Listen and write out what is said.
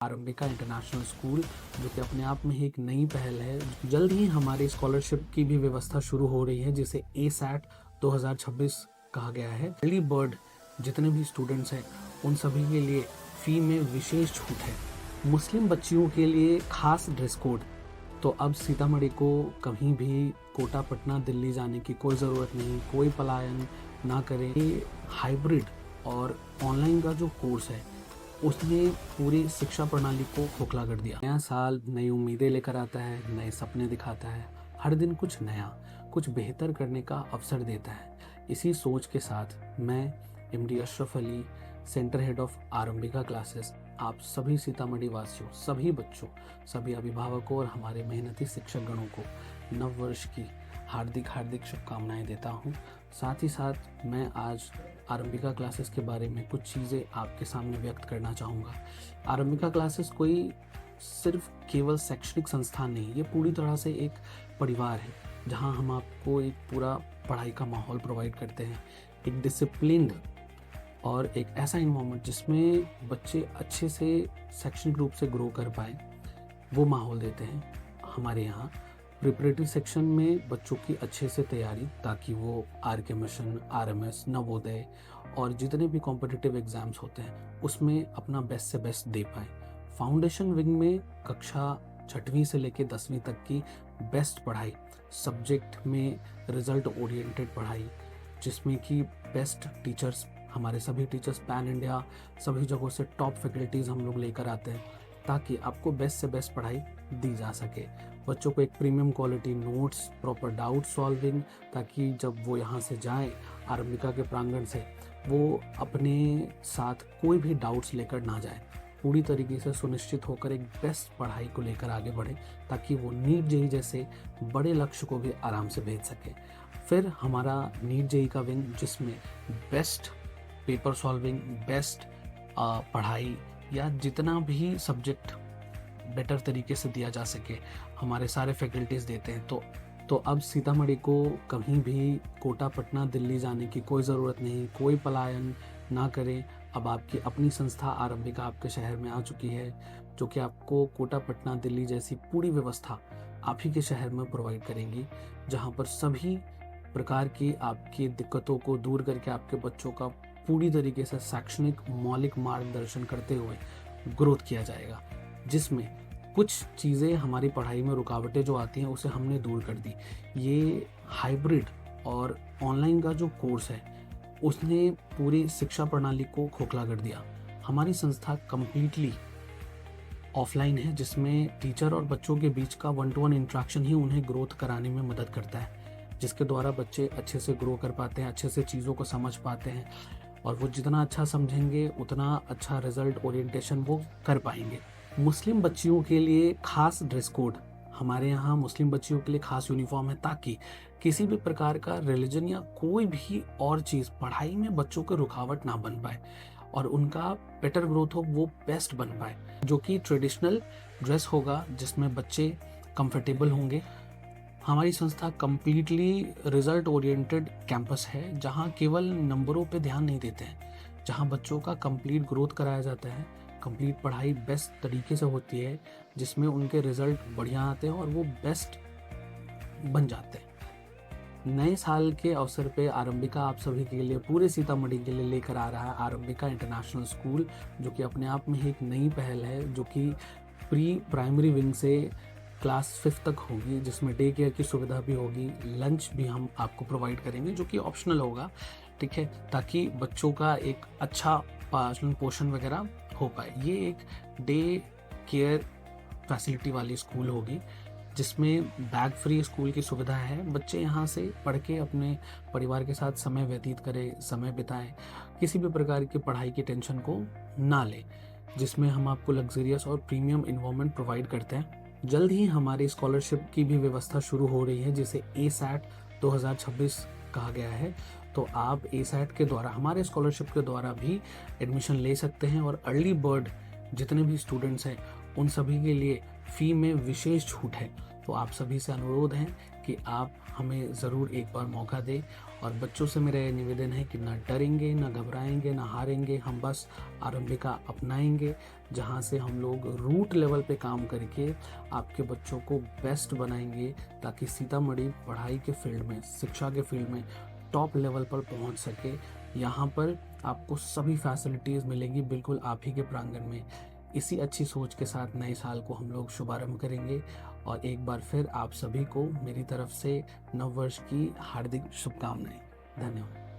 आरंभिका international school, जो कि अपने आप में ही एक नई पहल है। जल्द ही हमारी स्कॉलरशिप की भी व्यवस्था शुरू हो रही है, जिसे ए-सैट 2026 कहा गया है। अर्ली बर्ड जितने भी स्टूडेंट्स हैं उन सभी के लिए फ़ी में विशेष छूट है। मुस्लिम बच्चियों के लिए खास ड्रेस कोड। तो अब सीतामढ़ी को कहीं भी कोटा, पटना, दिल्ली जाने की कोई ज़रूरत नहीं, कोई पलायन ना करें। ये हाइब्रिड और ऑनलाइन का जो कोर्स है उसने पूरी शिक्षा प्रणाली को खोखला कर दिया। नया साल नई उम्मीदें लेकर आता है, नए सपने दिखाता है, हर दिन कुछ नया, कुछ बेहतर करने का अवसर देता है। इसी सोच के साथ मैं MD Ashraf Ali, centre head of Aarambhika classes, आप सभी सीतामढ़ी वासियों, सभी बच्चों, सभी अभिभावकों और हमारे मेहनती शिक्षक गणों को नव वर्ष की हार्दिक शुभकामनाएं देता हूं। साथ ही साथ मैं आज आरंभिका क्लासेस के बारे में कुछ चीज़ें आपके सामने व्यक्त करना चाहूँगा। आरंभिका क्लासेस कोई सिर्फ केवल शैक्षणिक संस्थान नहीं, ये पूरी तरह से एक परिवार है, जहाँ हम आपको एक पूरा पढ़ाई का माहौल प्रोवाइड करते हैं, एक डिसिप्लिन्ड और एक ऐसा इन्वायरमेंट जिसमें बच्चे अच्छे से शैक्षणिक रूप से ग्रो कर पाए, वो माहौल देते हैं। हमारे यहाँ प्रिपरेटरी सेक्शन में बच्चों की अच्छे से तैयारी, ताकि वो आर.के. मिशन, आर.एम.एस., नवोदय और जितने भी कॉम्पिटिटिव एग्ज़ाम्स होते हैं उसमें अपना बेस्ट से बेस्ट दे पाएँ। फाउंडेशन विंग में कक्षा 6वीं से लेकर 10वीं तक की बेस्ट पढ़ाई, सब्जेक्ट में रिजल्ट ओरिएंटेड पढ़ाई, जिसमें कि बेस्ट टीचर्स, हमारे सभी टीचर्स पैन इंडिया सभी जगहों से टॉप फैकल्टीज़ हम लोग लेकर आते हैं, ताकि आपको बेस्ट से बेस्ट पढ़ाई दी जा सके। बच्चों को एक premium quality notes, proper doubt solving, ताकि जब वो यहाँ से जाएं आरंभिका के प्रांगण से, वो अपने साथ कोई भी डाउट्स लेकर ना जाए, पूरी तरीके से सुनिश्चित होकर एक बेस्ट पढ़ाई को लेकर आगे बढ़े, ताकि वो नीट जेईई जैसे बड़े लक्ष्य को भी आराम से भेज सके। फिर हमारा नीट जेईई का विंग, जिसमें बेस्ट पेपर सॉल्विंग, बेस्ट पढ़ाई या जितना भी सब्जेक्ट बेटर तरीके से दिया जा सके, हमारे सारे फैकल्टीज़ देते हैं। तो अब सीतामढ़ी को कहीं भी कोटा, पटना, दिल्ली जाने की कोई ज़रूरत नहीं, कोई पलायन ना करें। अब आपकी अपनी संस्था आरंभिका आपके शहर में आ चुकी है, जो कि आपको कोटा, पटना, दिल्ली जैसी पूरी व्यवस्था आप ही के शहर में प्रोवाइड करेंगी, जहाँ पर सभी प्रकार की आपकी दिक्कतों को दूर करके आपके बच्चों का पूरी तरीके से शैक्षणिक मौलिक मार्गदर्शन करते हुए ग्रोथ किया जाएगा, जिसमें कुछ चीज़ें हमारी पढ़ाई में रुकावटें जो आती हैं उसे हमने दूर कर दी। ये हाइब्रिड और ऑनलाइन का जो कोर्स है उसने पूरी शिक्षा प्रणाली को खोखला कर दिया। हमारी संस्था कम्प्लीटली ऑफलाइन है, जिसमें टीचर और बच्चों के बीच का 1-to-1 इंट्रैक्शन ही उन्हें ग्रोथ कराने में मदद करता है, जिसके द्वारा बच्चे अच्छे से ग्रो कर पाते हैं, अच्छे से चीज़ों को समझ पाते हैं, और वो जितना अच्छा समझेंगे उतना अच्छा रिजल्ट ओरिएंटेशन वो कर पाएंगे। मुस्लिम बच्चियों के लिए खास ड्रेस कोड। हमारे यहाँ मुस्लिम बच्चियों के लिए खास यूनिफॉर्म है, ताकि किसी भी प्रकार का रिलीजन या कोई भी और चीज़ पढ़ाई में बच्चों को रुकावट ना बन पाए और उनका बेटर ग्रोथ हो, वो बेस्ट बन पाए। जो कि ट्रेडिशनल ड्रेस होगा, जिसमें बच्चे कंफर्टेबल होंगे। हमारी संस्था कम्प्लीटली रिजल्ट ओरिएंटेड कैंपस है, जहाँ केवल नंबरों पे ध्यान नहीं देते हैं, जहाँ बच्चों का कंप्लीट ग्रोथ कराया जाता है, कंप्लीट पढ़ाई बेस्ट तरीके से होती है, जिसमें उनके रिजल्ट बढ़िया आते हैं और वो बेस्ट बन जाते हैं। नए साल के अवसर पे आरंभिका आप सभी के लिए, पूरे सीतामढ़ी के लिए लेकर आ रहा है आरंभिका इंटरनेशनल स्कूल, जो कि अपने आप में ही एक नई पहल है, जो कि प्री प्राइमरी विंग से क्लास 5 तक होगी, जिसमें डे केयर की सुविधा भी होगी, लंच भी हम आपको प्रोवाइड करेंगे, जो कि ऑप्शनल होगा, ठीक है, ताकि बच्चों का एक अच्छा पालन पोषण वगैरह हो पाए। ये एक डे केयर फैसिलिटी वाली स्कूल होगी, जिसमें बैग फ्री स्कूल की सुविधा है। बच्चे यहाँ से पढ़ के अपने परिवार के साथ समय व्यतीत करें, समय बिताएं, किसी भी प्रकार की पढ़ाई की टेंशन को ना लें, जिसमें हम आपको लग्जरियस और प्रीमियम इन्वायरमेंट प्रोवाइड करते हैं। जल्द ही हमारी स्कॉलरशिप की भी व्यवस्था शुरू हो रही है, जिसे ए-सैट 2026 कहा गया है। तो आप ए-सैट के द्वारा, हमारे स्कॉलरशिप के द्वारा भी एडमिशन ले सकते हैं, और अर्ली बर्ड जितने भी स्टूडेंट्स हैं उन सभी के लिए फ़ी में विशेष छूट है। तो आप सभी से अनुरोध है कि आप हमें ज़रूर एक बार मौका दें। और बच्चों से मेरा ये निवेदन है कि ना डरेंगे, ना घबराएंगे, ना हारेंगे, हम बस आरंभिका अपनाएंगे, जहाँ से हम लोग रूट लेवल पे काम करके आपके बच्चों को बेस्ट बनाएंगे, ताकि सीतामढ़ी पढ़ाई के फील्ड में, शिक्षा के फील्ड में टॉप लेवल पर पहुंच सके। यहाँ पर आपको सभी फैसिलिटीज़ मिलेंगी बिल्कुल आप ही के प्रांगण में। इसी अच्छी सोच के साथ नए साल को हम लोग शुभारंभ करेंगे। और एक बार फिर आप सभी को मेरी तरफ से नव वर्ष की हार्दिक शुभकामनाएं। धन्यवाद।